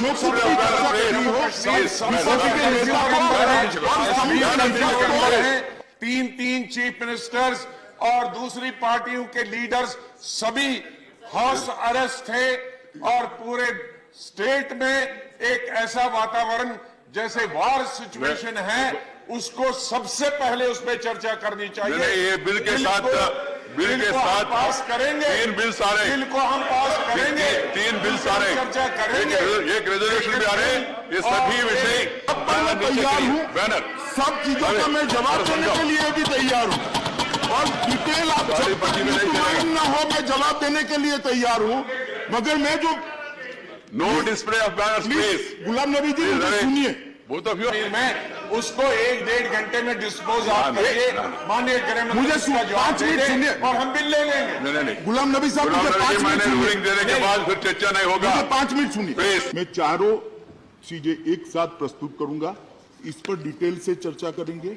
जो कुछ भी चर्चा करनी हो, तीन तीन चीफ मिनिस्टर्स और दूसरी पार्टियों के लीडर्स सभी हाउस अरेस्ट थे और पूरे स्टेट में एक ऐसा वातावरण जैसे वॉर सिचुएशन है, उसको सबसे पहले उस पर चर्चा करनी चाहिए। ये बिल के साथ पास करेंगे, 3 बिल सारे बिल को हम पास करेंगे, 3 बिल सारे चर्चा करेंगे, एक रेजोल्यूशन भी आ रहे हैं। ये सभी विषय मैं तैयार हूँ, बैनर सब चीजों का मैं जवाब देने के लिए भी तैयार हूँ और डिटेल आप न हो मैं जवाब देने के लिए तैयार हूँ, मगर मैं जो no display of banner space. Ghulam Nabi ji मुझे सुनिए, वो तो मैं उसको 1-1.5 घंटे में डिस्पोज आप करिए, माननीय गृह मुझे मंत्री 5 मिनट सुनिए और हम बिल ले लेंगे। नहीं, गुलाम नबी साहब मुझे 5 मिनट रूलिंग देने के बाद फिर चर्चा नहीं होगा। 5 मिनट सुनिए, मैं चारों चीजें एक साथ प्रस्तुत करूंगा, इस पर डिटेल से चर्चा करेंगे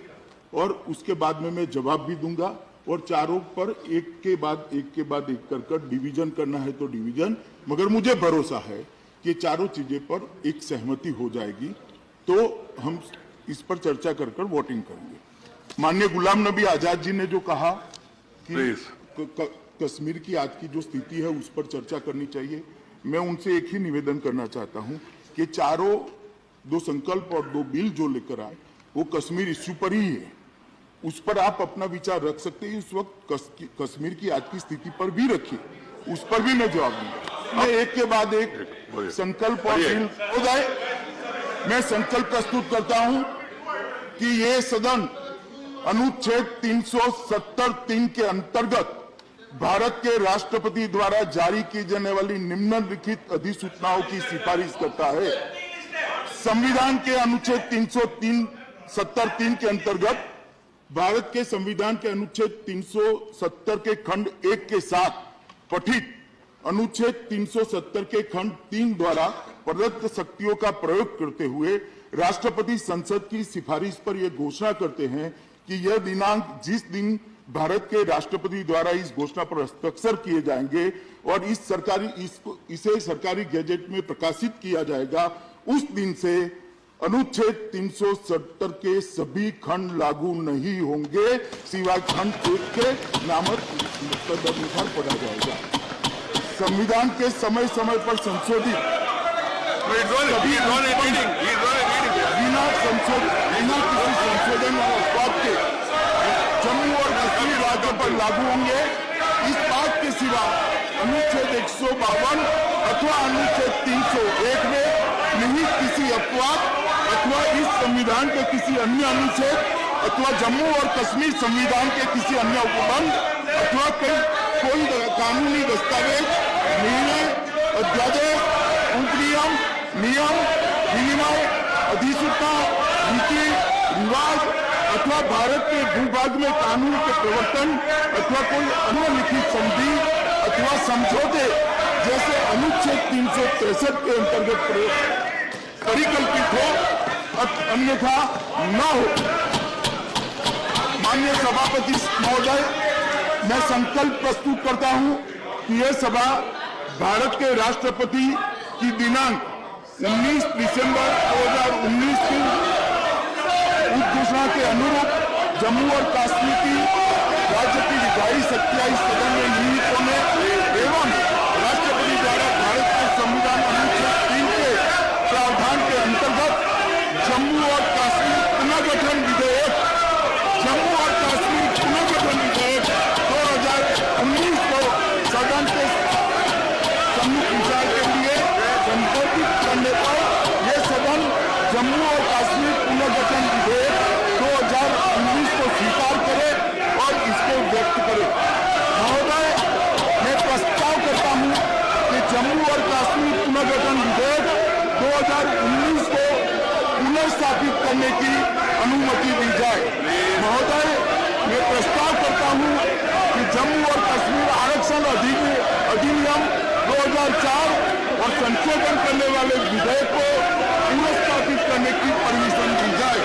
और उसके बाद में मैं जवाब भी दूंगा और चारों पर एक के बाद एक कर डिवीजन करना है तो डिवीजन, मगर मुझे भरोसा है कि चारों चीजें पर एक सहमति हो जाएगी तो हम इस पर चर्चा कर वोटिंग करेंगे। माननीय गुलाम नबी आजाद जी ने जो कहा कि कश्मीर की आज की जो स्थिति है उस पर चर्चा करनी चाहिए, मैं उनसे एक ही निवेदन करना चाहता हूं कि चारों 2 संकल्प और 2 बिल जो लेकर आए वो कश्मीर इश्यू पर ही है, उस पर आप अपना विचार रख सकते हैं। उस वक्त कश्मीर की आज की स्थिति पर भी रखिए, उस पर भी मैं जवाब दूंगा। मैं एक के बाद एक संकल्प और बिल हो जाए, मैं संकल्प प्रस्तुत करता हूं कि ये सदन अनुच्छेद 370(3) के अंतर्गत भारत के राष्ट्रपति द्वारा जारी की जाने वाली निम्नलिखित अधिसूचनाओं की सिफारिश करता है। संविधान के अनुच्छेद 370(3) के अंतर्गत भारत के संविधान के अनुच्छेद 370 के खंड 1 के साथ पठित अनुच्छेद 370 के खंड 3 द्वारा प्रदत्त शक्तियों का प्रयोग करते हुए राष्ट्रपति संसद की सिफारिश पर यह घोषणा करते हैं कि यह दिनांक जिस दिन भारत के राष्ट्रपति द्वारा इस घोषणा पर हस्ताक्षर किए जाएंगे और इसे सरकारी गैजेट में प्रकाशित किया जाएगा, उस दिन से अनुच्छेद 370 के सभी खंड लागू नहीं होंगे सिवाय खंड 1 के नामक तदनुसार पढ़ा जाएगा। संविधान के समय समय पर संशोधित बिना किसी संशोधन और उत्पाद के जम्मू और कश्मीर राज्य पर लागू होंगे। इस बात के सिवा अनुच्छेद 152 अथवा अनुच्छेद 301 में निहित किसी अपवाद अथवा इस संविधान के किसी अन्य अनुच्छेद अथवा जम्मू और कश्मीर संविधान के किसी अन्य उपबंध अथवा कोई कानूनी दस्तावेज, निर्णय, अध्यादेश, उपनियम, नियम, विनिमय, अधिसूचना, नीति, रिवाज अथवा भारत के भूभाग में कानून के प्रवर्तन अथवा कोई अन्य लिखित संधि अथवा समझौते जैसे अनुच्छेद 363 के अंतर्गत परिकल्पित हो, अन्यथा न हो। माननीय सभापति महोदय, मैं संकल्प प्रस्तुत करता हूं कि यह सभा भारत के राष्ट्रपति की दिनांक 19 दिसंबर 2019 की उद्घोषणा के अनुरूप जम्मू और कश्मीर की राज्य की विधायी शक्तियां इस सदन में निहित होने एवं राष्ट्रपति द्वारा भारत के संविधान अनुच्छेद 3 के प्रावधान के अंतर्गत जम्मू और कश्मीर पुनर्गठन विधेयक 2019 को सदन के सम्मुख विचार के लिए संबोधित करने पर यह सदन जम्मू और कश्मीर पुनर्गठन विधेयक 2019 को स्वीकार करे और इसको व्यक्त करे। महोदय, मैं प्रस्ताव करता हूं कि जम्मू और कश्मीर पुनर्गठन विधेयक 2019 को पुनर्स्थापित करने की अनुमति दी जाए। महोदय, मैं प्रस्ताव करता हूं कि जम्मू और कश्मीर आरक्षण अधिनियम 2004 और संशोधन करने वाले विधेयक को पुनर्स्थापित करने की परमिशन दी जाए।